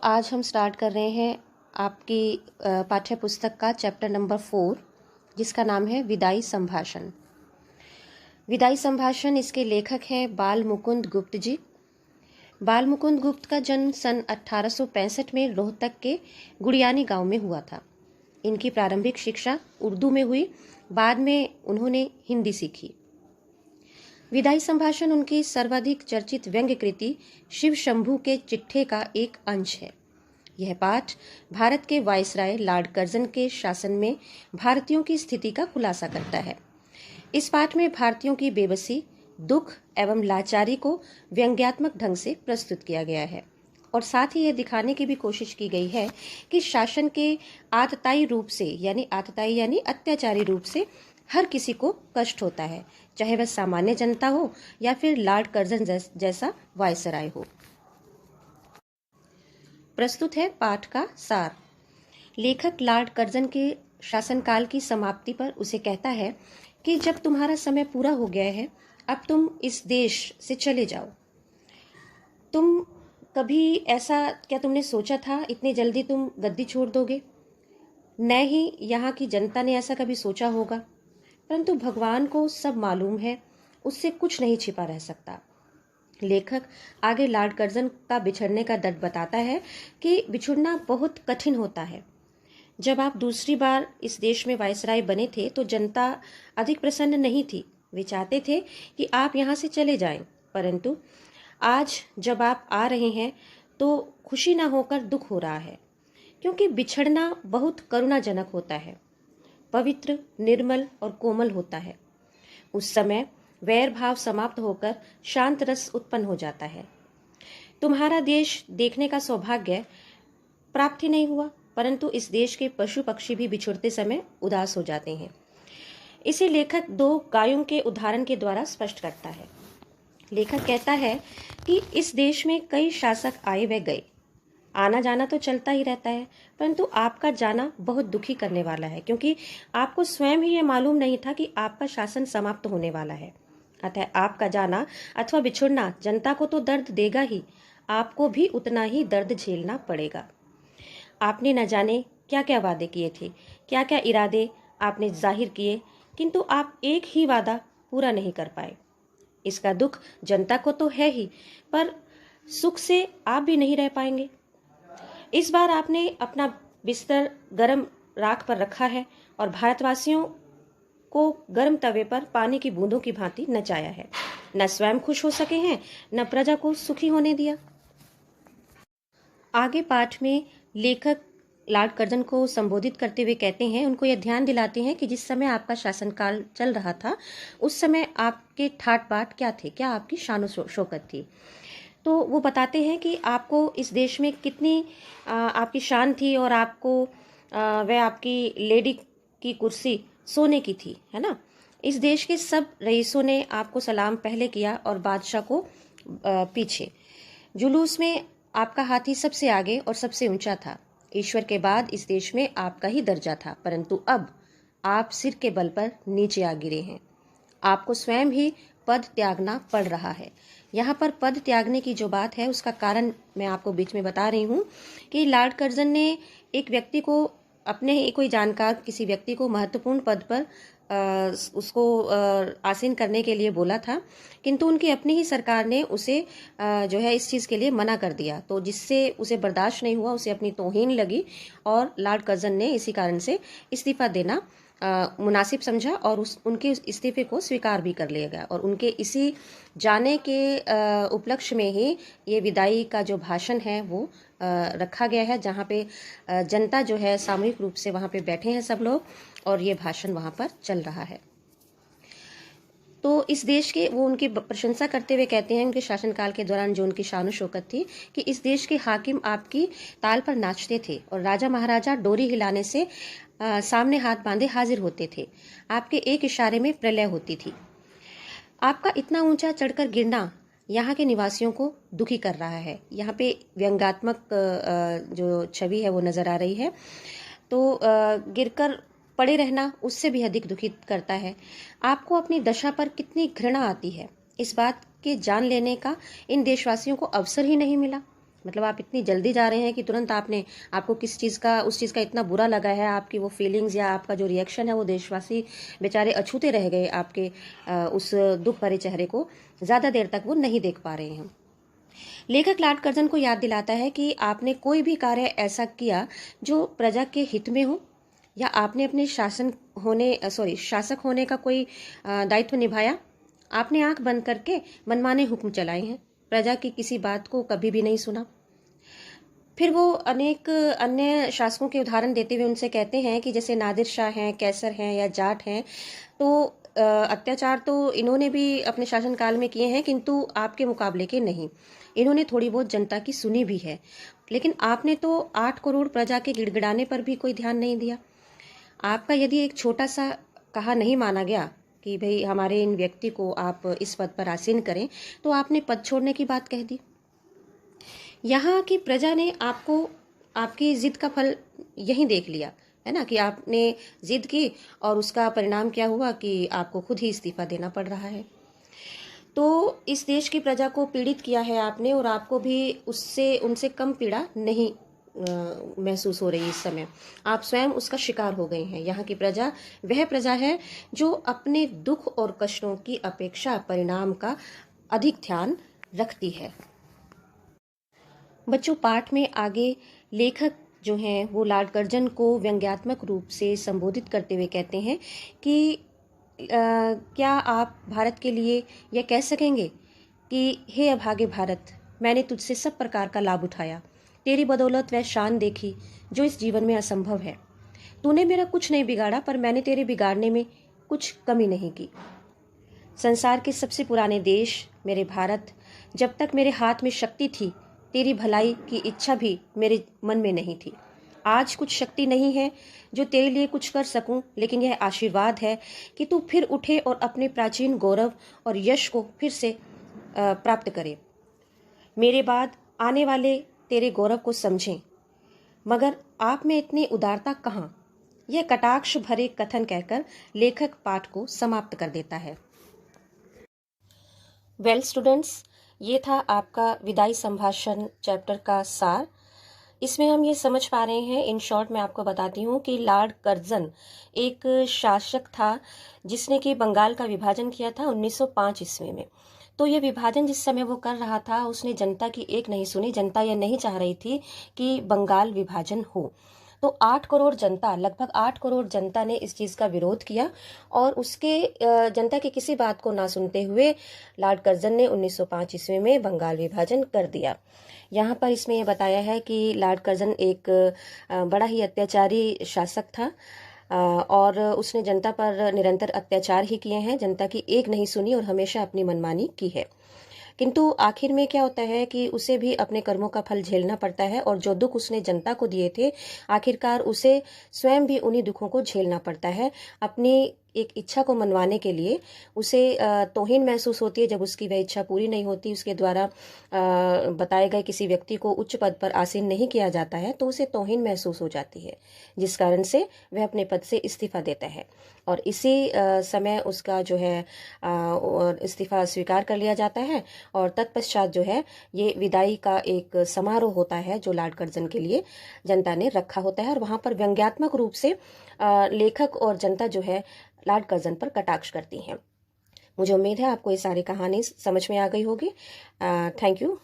आज हम स्टार्ट कर रहे हैं आपकी पाठ्य पुस्तक का चैप्टर नंबर 4, जिसका नाम है विदाई संभाषण। विदाई संभाषण, इसके लेखक हैं बाल मुकुंद गुप्त जी। बाल मुकुंद गुप्त का जन्म सन 1865 में रोहतक के गुड़ियानी गांव में हुआ था। इनकी प्रारंभिक शिक्षा उर्दू में हुई, बाद में उन्होंने हिंदी सीखी। विदाई संभाषण उनकी सर्वाधिक चर्चित व्यंग्य कृति शिव शंभू के चिट्ठे का एक अंश है। यह पाठ भारत के वायसराय लॉर्ड कर्जन के शासन में भारतीयों की स्थिति का खुलासा करता है। इस पाठ में भारतीयों की बेबसी, दुख एवं लाचारी को व्यंग्यात्मक ढंग से प्रस्तुत किया गया है और साथ ही यह दिखाने की भी कोशिश की गई है कि शासन के आतताई रूप से यानी अत्याचारी रूप से हर किसी को कष्ट होता है, चाहे वह सामान्य जनता हो या फिर लॉर्ड कर्जन जैसा वायसराय हो। प्रस्तुत है पाठ का सार। लेखक लॉर्ड कर्जन के शासनकाल की समाप्ति पर उसे कहता है कि जब तुम्हारा समय पूरा हो गया है, अब तुम इस देश से चले जाओ। तुम कभी ऐसा क्या तुमने सोचा था इतनी जल्दी तुम गद्दी छोड़ दोगे? न ही यहाँ की जनता ने ऐसा कभी सोचा होगा, परंतु भगवान को सब मालूम है, उससे कुछ नहीं छिपा रह सकता। लेखक आगे लॉर्ड कर्जन का बिछड़ने का दर्द बताता है कि बिछुड़ना बहुत कठिन होता है। जब आप दूसरी बार इस देश में वायसराय बने थे तो जनता अधिक प्रसन्न नहीं थी। वे चाहते थे कि आप यहाँ से चले जाएं, परंतु आज जब आप आ रहे हैं तो खुशी ना होकर दुख हो रहा है, क्योंकि बिछड़ना बहुत करुणाजनक होता है, पवित्र, निर्मल और कोमल होता है। उस समय वैर भाव समाप्त होकर शांत रस उत्पन्न हो जाता है। तुम्हारा देश देखने का सौभाग्य प्राप्त ही नहीं हुआ, परंतु इस देश के पशु पक्षी भी बिछुड़ते समय उदास हो जाते हैं। इसे लेखक 2 गायों के उदाहरण के द्वारा स्पष्ट करता है। लेखक कहता है कि इस देश में कई शासक आए व गए, आना जाना तो चलता ही रहता है, परंतु आपका जाना बहुत दुखी करने वाला है, क्योंकि आपको स्वयं ही यह मालूम नहीं था कि आपका शासन समाप्त होने वाला है। अतः आपका जाना अथवा बिछुड़ना जनता को तो दर्द देगा ही, आपको भी उतना ही दर्द झेलना पड़ेगा। आपने न जाने क्या क्या वादे किए थे, क्या क्या इरादे आपने जाहिर किए, किंतु आप एक ही वादा पूरा नहीं कर पाए। इसका दुख जनता को तो है ही, पर सुख से आप भी नहीं रह पाएंगे। इस बार आपने अपना बिस्तर गर्म राख पर रखा है और भारतवासियों को गर्म तवे पर पानी की बूंदों की भांति नचाया है। न स्वयं खुश हो सके हैं, न प्रजा को सुखी होने दिया। आगे पाठ में लेखक लॉर्ड कर्जन को संबोधित करते हुए कहते हैं, उनको यह ध्यान दिलाते हैं कि जिस समय आपका शासनकाल चल रहा था उस समय आपके ठाट बाट क्या थे, क्या आपकी शान शौकत थी। तो वो बताते हैं कि आपको इस देश में कितनी आपकी शान थी और आपको वह आपकी लेडी की कुर्सी सोने की थी, है ना। इस देश के सब रईसों ने आपको सलाम पहले किया और बादशाह को पीछे। जुलूस में आपका हाथी सबसे आगे और सबसे ऊंचा था। ईश्वर के बाद इस देश में आपका ही दर्जा था, परंतु अब आप सिर के बल पर नीचे आ गिरे हैं। आपको स्वयं ही पद त्यागना पड़ रहा है। यहाँ पर पद त्यागने की जो बात है उसका कारण मैं आपको बीच में बता रही हूँ कि लॉर्ड कर्जन ने एक व्यक्ति को, अपने ही कोई जानकार किसी व्यक्ति को महत्वपूर्ण पद पर उसको आसीन करने के लिए बोला था, किंतु उनकी अपनी ही सरकार ने उसे जो है इस चीज़ के लिए मना कर दिया, तो जिससे उसे बर्दाश्त नहीं हुआ, उसे अपनी तौहीन लगी और लॉर्ड कर्जन ने इसी कारण से इस्तीफा देना मुनासिब समझा और उनके इस्तीफे को स्वीकार भी कर लिया गया। और उनके इसी जाने के उपलक्ष्य में ही ये विदाई का जो भाषण है वो रखा गया है, जहाँ पे जनता जो है सामूहिक रूप से वहाँ पे बैठे हैं सब लोग और ये भाषण वहाँ पर चल रहा है। तो इस देश के वो उनकी प्रशंसा करते हुए कहते हैं, उनके शासनकाल के दौरान जो उनकी शान शौकत थी कि इस देश के हाकिम आपकी ताल पर नाचते थे और राजा महाराजा डोरी हिलाने से सामने हाथ बांधे हाजिर होते थे। आपके एक इशारे में प्रलय होती थी। आपका इतना ऊंचा चढ़कर गिरना यहाँ के निवासियों को दुखी कर रहा है। यहाँ पे व्यंग्यात्मक जो छवि है वो नजर आ रही है। तो गिरकर पड़े रहना उससे भी अधिक दुखित करता है। आपको अपनी दशा पर कितनी घृणा आती है, इस बात के जान लेने का इन देशवासियों को अवसर ही नहीं मिला। मतलब आप इतनी जल्दी जा रहे हैं कि तुरंत आपको किस चीज़ का, उस चीज़ का इतना बुरा लगा है, आपकी वो फीलिंग्स या आपका जो रिएक्शन है, वो देशवासी बेचारे अछूते रह गए आपके उस दुख भरे चेहरे को, ज़्यादा देर तक वो नहीं देख पा रहे हैं। लेखक लॉर्ड कर्जन को याद दिलाता है कि आपने कोई भी कार्य ऐसा किया जो प्रजा के हित में हो, या आपने अपने शासक होने का कोई दायित्व निभाया। आपने आंख बंद करके मनमाने हुक्म चलाए हैं, प्रजा की किसी बात को कभी भी नहीं सुना। फिर वो अनेक अन्य शासकों के उदाहरण देते हुए उनसे कहते हैं कि जैसे नादिर शाह हैं, कैसर हैं या जाट हैं, तो अत्याचार तो इन्होंने भी अपने शासनकाल में किए हैं, किंतु आपके मुकाबले के नहीं। इन्होंने थोड़ी बहुत जनता की सुनी भी है, लेकिन आपने तो 8 करोड़ प्रजा के गिड़गिड़ाने पर भी कोई ध्यान नहीं दिया। आपका यदि एक छोटा सा कहा नहीं माना गया कि भाई हमारे इन व्यक्ति को आप इस पद पर आसीन करें, तो आपने पद छोड़ने की बात कह दी। यहाँ की प्रजा ने आपको, आपकी जिद का फल यही देख लिया है ना, कि आपने जिद की और उसका परिणाम क्या हुआ कि आपको खुद ही इस्तीफा देना पड़ रहा है। तो इस देश की प्रजा को पीड़ित किया है आपने, और आपको भी उनसे कम पीड़ा नहीं महसूस हो रही इस समय। आप स्वयं उसका शिकार हो गए हैं। यहाँ की प्रजा वह प्रजा है जो अपने दुख और कष्टों की अपेक्षा परिणाम का अधिक ध्यान रखती है। बच्चों, पाठ में आगे लेखक जो हैं वो लॉर्ड कर्जन को व्यंग्यात्मक रूप से संबोधित करते हुए कहते हैं कि क्या आप भारत के लिए यह कह सकेंगे कि हे अभागे भारत, मैंने तुझसे सब प्रकार का लाभ उठाया, तेरी बदौलत वह शान देखी जो इस जीवन में असंभव है। तूने मेरा कुछ नहीं बिगाड़ा, पर मैंने तेरे बिगाड़ने में कुछ कमी नहीं की। संसार के सबसे पुराने देश मेरे भारत, जब तक मेरे हाथ में शक्ति थी, तेरी भलाई की इच्छा भी मेरे मन में नहीं थी। आज कुछ शक्ति नहीं है जो तेरे लिए कुछ कर सकूं, लेकिन यह आशीर्वाद है कि तू फिर उठे और अपने प्राचीन गौरव और यश को फिर से प्राप्त करे। मेरे बाद आने वाले तेरे गौरव को समझें, मगर आप में इतनी उदारता कहाँ। यह कटाक्ष भरे कथन कहकर लेखक पाठ को समाप्त कर देता है। वेल स्टूडेंट्स, ये था आपका विदाई संभाषण चैप्टर का सार। इसमें हम ये समझ पा रहे हैं, इन शॉर्ट मैं आपको बताती हूँ कि लॉर्ड कर्जन एक शासक था जिसने कि बंगाल का विभाजन किया था 1905 ईस्वी में। तो ये विभाजन जिस समय वो कर रहा था, उसने जनता की एक नहीं सुनी। जनता ये नहीं चाह रही थी कि बंगाल विभाजन हो। तो 8 करोड़ जनता, लगभग 8 करोड़ जनता ने इस चीज़ का विरोध किया, और उसके जनता की किसी बात को ना सुनते हुए लॉर्ड कर्जन ने 1905 ईस्वी में बंगाल विभाजन कर दिया। यहाँ पर इसमें यह बताया है कि लॉर्ड कर्जन एक बड़ा ही अत्याचारी शासक था, और उसने जनता पर निरंतर अत्याचार ही किए हैं। जनता की एक नहीं सुनी और हमेशा अपनी मनमानी की है। किंतु आखिर में क्या होता है कि उसे भी अपने कर्मों का फल झेलना पड़ता है, और जो दुख उसने जनता को दिए थे, आखिरकार उसे स्वयं भी उन्हीं दुखों को झेलना पड़ता है। अपनी एक इच्छा को मनवाने के लिए उसे तौहीन महसूस होती है जब उसकी वह इच्छा पूरी नहीं होती, उसके द्वारा बताए गए किसी व्यक्ति को उच्च पद पर आसीन नहीं किया जाता है, तो उसे तौहीन महसूस हो जाती है, जिस कारण से वह अपने पद से इस्तीफा देता है। और इसी समय उसका जो है इस्तीफा स्वीकार कर लिया जाता है, और तत्पश्चात जो है ये विदाई का एक समारोह होता है जो लॉर्ड कर्जन के लिए जनता ने रखा होता है, और वहाँ पर व्यंग्यात्मक रूप से लेखक और जनता जो है लॉर्ड कर्जन पर कटाक्ष करती हैं। मुझे उम्मीद है आपको ये सारी कहानी समझ में आ गई होगी। Thank you.